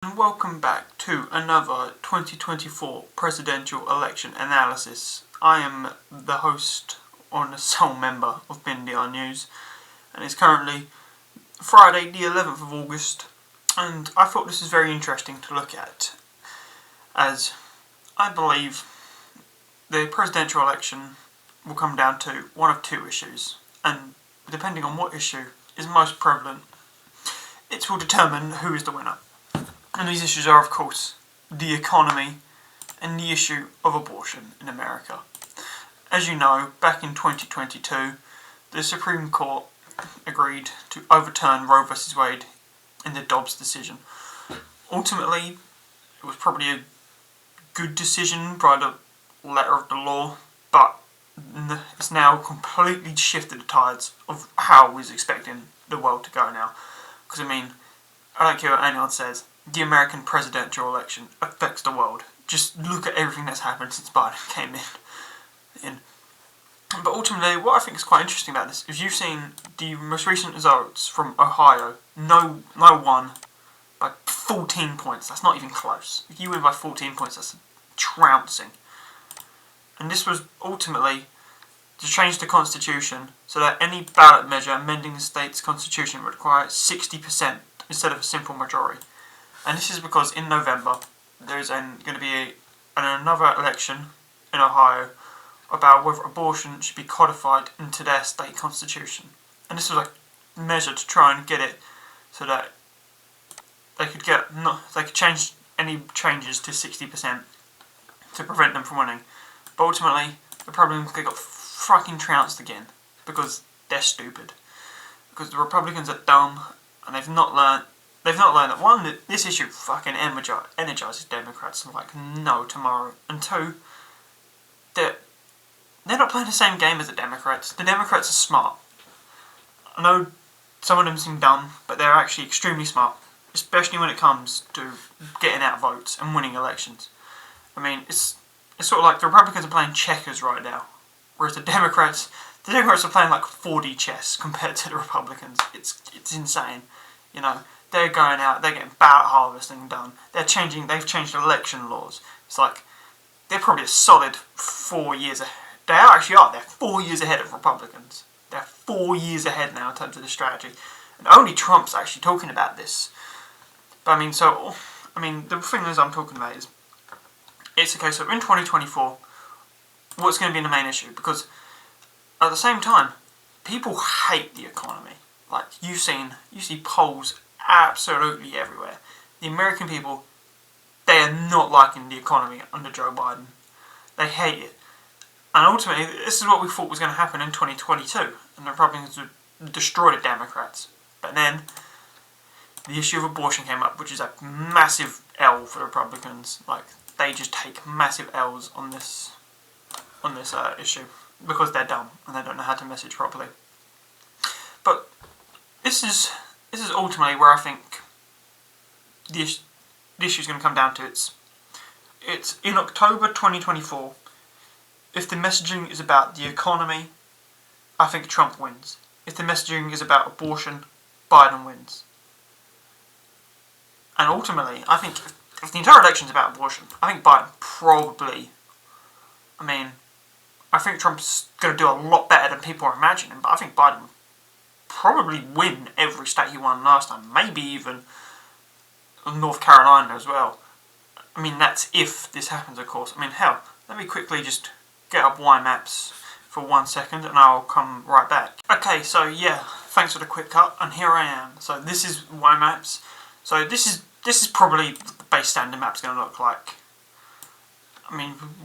And welcome back to another 2024 presidential election analysis. I am the host and the sole member of BNDR News, and it's currently Friday the 11th of August, and I thought this is very interesting to look at, as I believe the presidential election will come down to one of two issues, and depending on what issue is most prevalent, it will determine who is the winner. And these issues are, of course, the economy and the issue of abortion in America. As you know, back in 2022, the Supreme Court agreed to overturn Roe v. Wade in the Dobbs decision. Ultimately, it was probably a good decision by the letter of the law, but it's now completely shifted the tides of how we was expecting the world to go now. Because, I don't care what anyone says, the American presidential election affects the world. Just look at everything that's happened since Biden came in. But ultimately, what I think is quite interesting about this is you've seen the most recent results from Ohio. No one by 14 points. That's not even close. If you win by 14 points, that's trouncing. And this was ultimately to change the constitution so that any ballot measure amending the state's constitution would require 60% instead of a simple majority. And this is because in November there's going to be another election in Ohio about whether abortion should be codified into their state constitution. And this was a measure to try and get it so that they could change any changes to 60% to prevent them from winning. But ultimately, the problem is they got fucking trounced again because they're stupid. Because the Republicans are dumb and they've not learned that one, that this issue fucking energizes Democrats like no tomorrow, and two, that they're not playing the same game as the Democrats. The Democrats are smart. I know some of them seem dumb, but they're actually extremely smart, especially when it comes to getting out votes and winning elections. It's sort of like the Republicans are playing checkers right now, whereas the Democrats are playing like 4D chess compared to the Republicans. It's insane, They're going out, they're getting ballot harvesting done. They've changed election laws. It's like, they're probably a solid 4 years ahead. They're 4 years ahead of Republicans. They're 4 years ahead now in terms of the strategy. And only Trump's actually talking about this. But the thing is I'm talking about is, it's a case of in 2024, what's going to be the main issue? Because at the same time, people hate the economy. Like, you see polls absolutely everywhere. The American people, they are not liking the economy under Joe Biden. They hate it. And ultimately, this is what we thought was going to happen in 2022. And the Republicans would destroy the Democrats. But then, the issue of abortion came up, which is a massive L for the Republicans. Like, they just take massive L's on this issue. Because they're dumb and they don't know how to message properly. But this is ultimately where I think the issue is going to come down to. It's in October 2024. If the messaging is about the economy, I think Trump wins. If the messaging is about abortion, Biden wins. And ultimately, I think if the entire election is about abortion, I think Biden probably... I think Trump's going to do a lot better than people are imagining, but I think Biden will probably win every state he won last time, maybe even North Carolina as well. That's if this happens, of course. Hell, let me quickly just get up YMaps for 1 second and I'll come right back. Okay, so yeah, thanks for the quick cut, and here I am. So this is YMaps. So this is probably the base standard map's going to look like.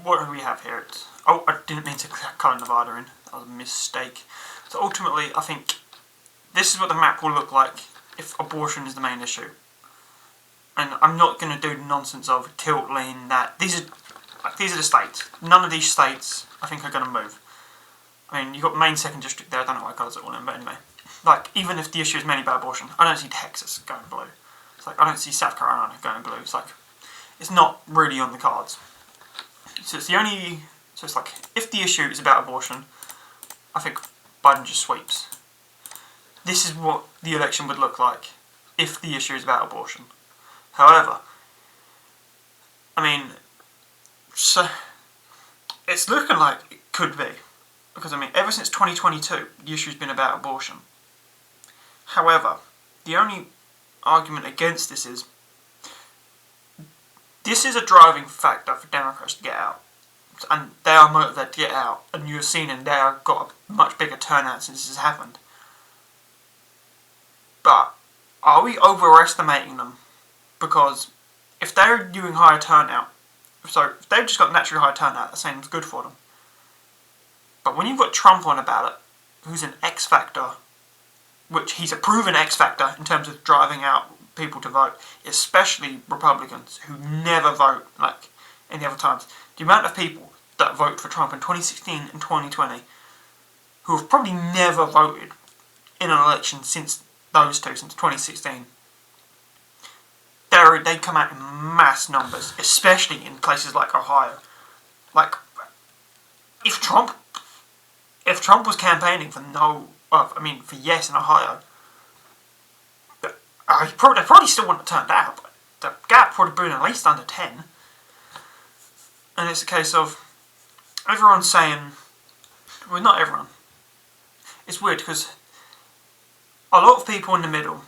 What do we have here? I didn't mean to colour Nevada in. That was a mistake. So ultimately, I think this is what the map will look like if abortion is the main issue. And I'm not going to do the nonsense of tilt lean that. These are the states. None of these states, I think, are going to move. You've got Maine 2nd District there. I don't know why colours it all in, but anyway. Even if the issue is mainly about abortion, I don't see Texas going blue. It's like, I don't see South Carolina going blue. It's like, it's not really on the cards. So it's like, if the issue is about abortion, I think Biden just sweeps. This is what the election would look like if the issue is about abortion. However, I mean, so it's looking like it could be. Because, I mean, ever since 2022, the issue's been about abortion. However, the only argument against this is a driving factor for Democrats to get out. And they are motivated to get out. And you've seen they have got a much bigger turnout since this has happened. But are we overestimating them? Because if they're doing higher turnout, so if they've just got naturally higher turnout, that seems good for them. But when you've got Trump on a ballot, who's an X factor, which he's a proven X factor in terms of driving out people to vote, especially Republicans who never vote like any other times. The amount of people that voted for Trump in 2016 and 2020 who have probably never voted in an election since those two, since 2016, they come out in mass numbers, especially in places like Ohio. Like, if Trump was campaigning for for yes in Ohio, they probably still wouldn't have turned out, but the gap would have been at least under 10. And it's a case of everyone saying, well, not everyone. It's weird because a lot of people in the middle,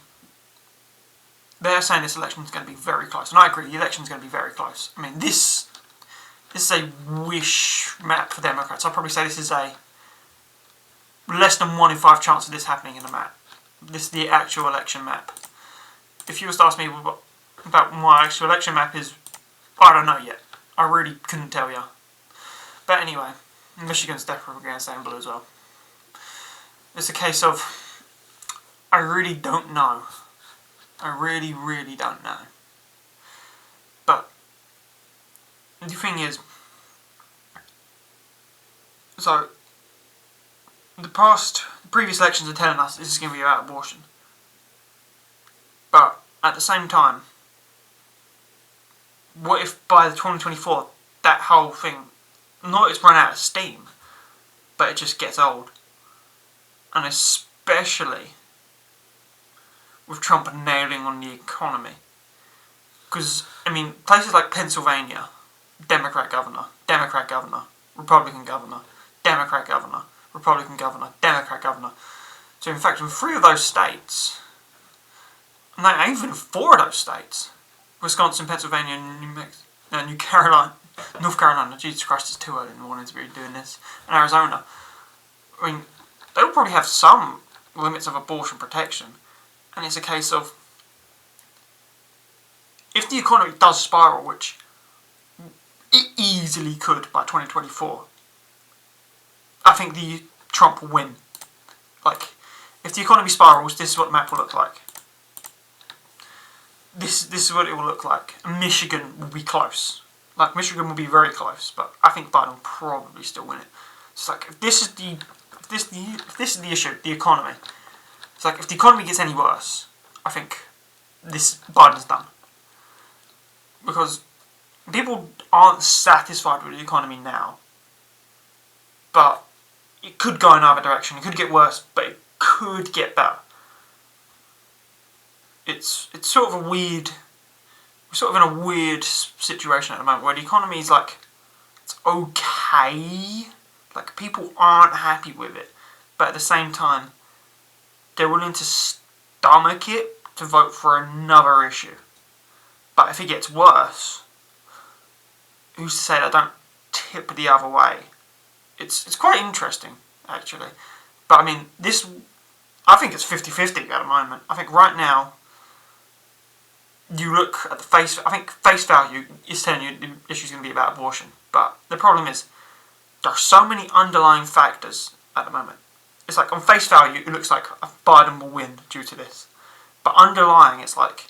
they're saying this election is going to be very close. And I agree, the election is going to be very close. I mean, this is a wish map for Democrats. I'd probably say this is a less than 1 in 5 chance of this happening in a map. This is the actual election map. If you was to ask me about my actual election map is, I don't know yet. I really couldn't tell you. But anyway, Michigan's definitely going to stay in blue as well. It's a case of, I really don't know. I really, really don't know. But the thing is, so the previous elections are telling us this is going to be about abortion. But at the same time, what if by the 2024 that whole thing, not it's run out of steam, but it just gets old? And especially with Trump nailing on the economy. Because, I mean, places like Pennsylvania, Democrat governor, Republican governor, Democrat governor, Republican governor, Democrat governor. So in fact, in 3 of those states, and even 4 of those states, Wisconsin, Pennsylvania, and North Carolina, Jesus Christ, it's too early in the morning to be doing this, and Arizona. I mean, they'll probably have some limits of abortion protection. And it's a case of, if the economy does spiral, which it easily could by 2024, I think Trump will win. Like, if the economy spirals, this is what the map will look like. This is what it will look like. Michigan will be close. Like, Michigan will be very close, but I think Biden will probably still win it. It's like, if this is the issue, the economy. It's like, if the economy gets any worse, I think Biden's done. Because people aren't satisfied with the economy now. But it could go in either direction. It could get worse, but it could get better. It's sort of a weird... We're sort of in a weird situation at the moment where the economy is like, it's okay. Like, people aren't happy with it. But at the same time, they're willing to stomach it to vote for another issue. But if it gets worse, who's to say that don't tip the other way? It's quite interesting, actually. But I mean, I think it's 50-50 at the moment. I think right now, you look at I think face value is telling you the issue's going to be about abortion. But the problem is, there are so many underlying factors at the moment. It's like, on face value, it looks like Biden will win due to this. But underlying, it's like,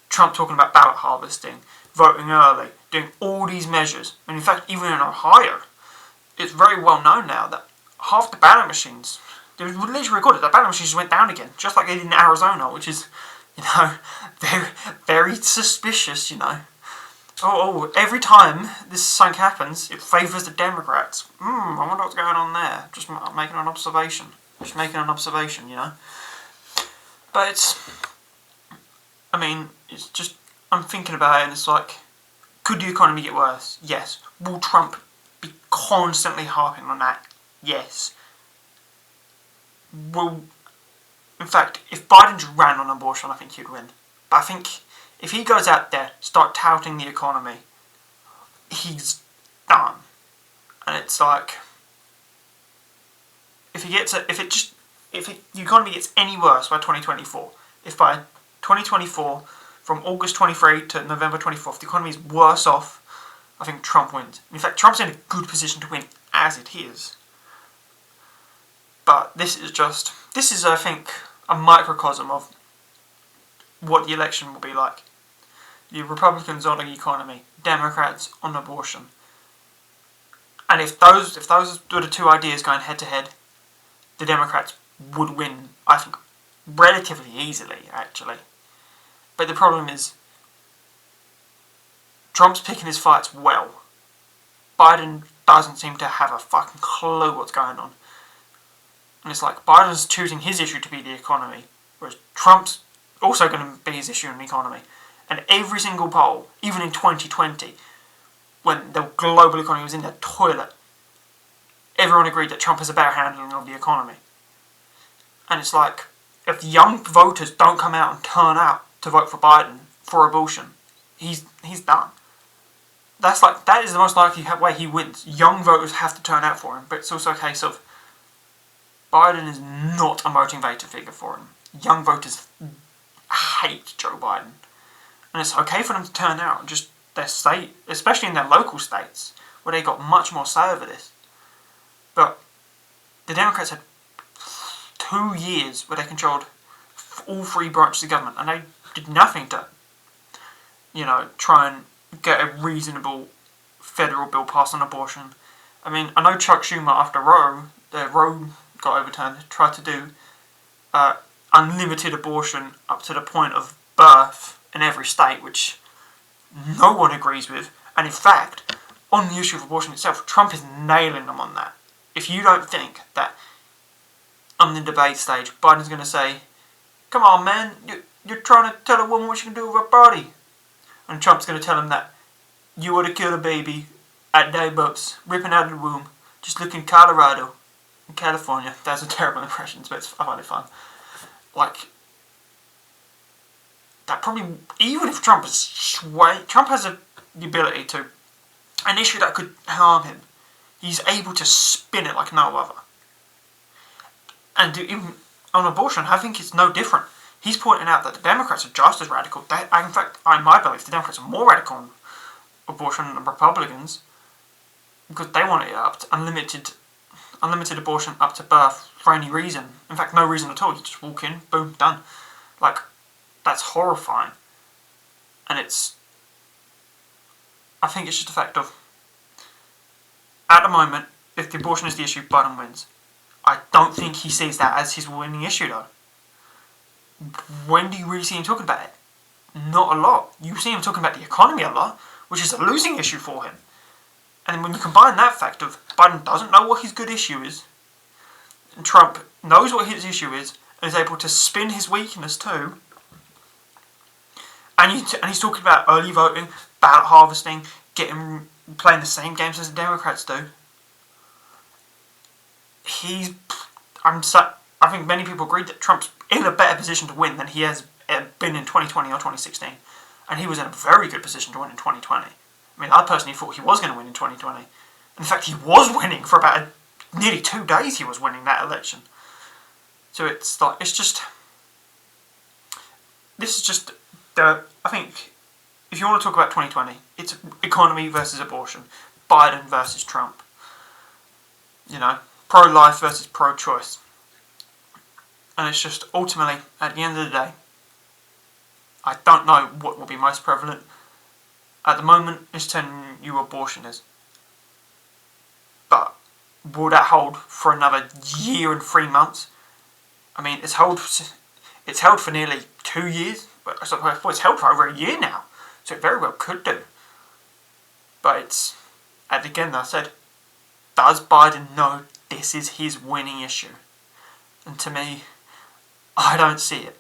Trump talking about ballot harvesting, voting early, doing all these measures. And in fact, even in Ohio, it's very well known now that half the ballot machines, they were literally recorded, the ballot machines went down again, just like they did in Arizona, which is, very, very suspicious, Oh, every time this thing happens, it favours the Democrats. I wonder what's going on there. Just making an observation. But I mean, it's just, I'm thinking about it and it's like, could the economy get worse? Yes. Will Trump be constantly harping on that? Yes. In fact, if Biden just ran on abortion, I think he'd win. But I think if he goes out there, start touting the economy, he's done. And it's like, if the economy gets any worse by 2024, if by 2024, from August 23 to November 24th, the economy is worse off, I think Trump wins. In fact, Trump's in a good position to win as it is. But this is, I think, a microcosm of what the election will be like. The Republicans on the economy, Democrats on abortion. And if those were the two ideas going head to head, the Democrats would win, I think, relatively easily, actually. But the problem is, Trump's picking his fights well. Biden doesn't seem to have a fucking clue what's going on. And it's like, Biden's choosing his issue to be the economy, whereas Trump's also going to be his issue in the economy. And every single poll, even in 2020, when the global economy was in the toilet, everyone agreed that Trump has a better handling of the economy. And it's like, if young voters don't come out and turn out to vote for Biden for abortion, he's done. That is the most likely way he wins. Young voters have to turn out for him, but it's also a case of Biden is not a motivator figure for him. Young voters hate Joe Biden. And it's okay for them to turn out, just their state, especially in their local states, where they got much more say over this. But the Democrats had 2 years where they controlled all three branches of government, and they did nothing to, try and get a reasonable federal bill passed on abortion. I mean, I know Chuck Schumer, after Roe got overturned, tried to do unlimited abortion up to the point of birth in every state, which no one agrees with. And in fact, on the issue of abortion itself, Trump is nailing them on that. If you don't think that on the debate stage, Biden's going to say, "Come on, man, you're trying to tell a woman what she can do with her body," and Trump's going to tell him that you would have killed a baby at day bumps, ripping out of the womb, just look in Colorado, in California. That's a terrible impression, but I find it fun. That probably, even if Trump has the ability to, an issue that could harm him, he's able to spin it like no other. And even on abortion, I think it's no different. He's pointing out that the Democrats are just as radical. In fact, in my belief, the Democrats are more radical on abortion than the Republicans, because they want it up to unlimited abortion up to birth for any reason. In fact, no reason at all. You just walk in, boom, done. That's horrifying. And I think it's just a fact of, at the moment, if the abortion is the issue, Biden wins. I don't think he sees that as his winning issue, though. When do you really see him talking about it? Not a lot. You see him talking about the economy a lot, which is a losing issue for him. And when you combine that fact of Biden doesn't know what his good issue is, and Trump knows what his issue is, and is able to spin his weakness too, and he's talking about early voting, ballot harvesting, playing the same games as the Democrats do. I think many people agree that Trump's in a better position to win than he has been in 2020 or 2016. And he was in a very good position to win in 2020. I mean, I personally thought he was going to win in 2020. In fact, he was winning for about nearly 2 days. He was winning that election. So I think, if you want to talk about 2020, it's economy versus abortion, Biden versus Trump. Pro-life versus pro-choice. And it's just, ultimately, at the end of the day, I don't know what will be most prevalent. At the moment, it's telling you abortion is. But will that hold for another year and 3 months? I mean, it's held for nearly 2 years. It's held for over a year now. So it very well could do. But again, I said, does Biden know this is his winning issue? And to me, I don't see it.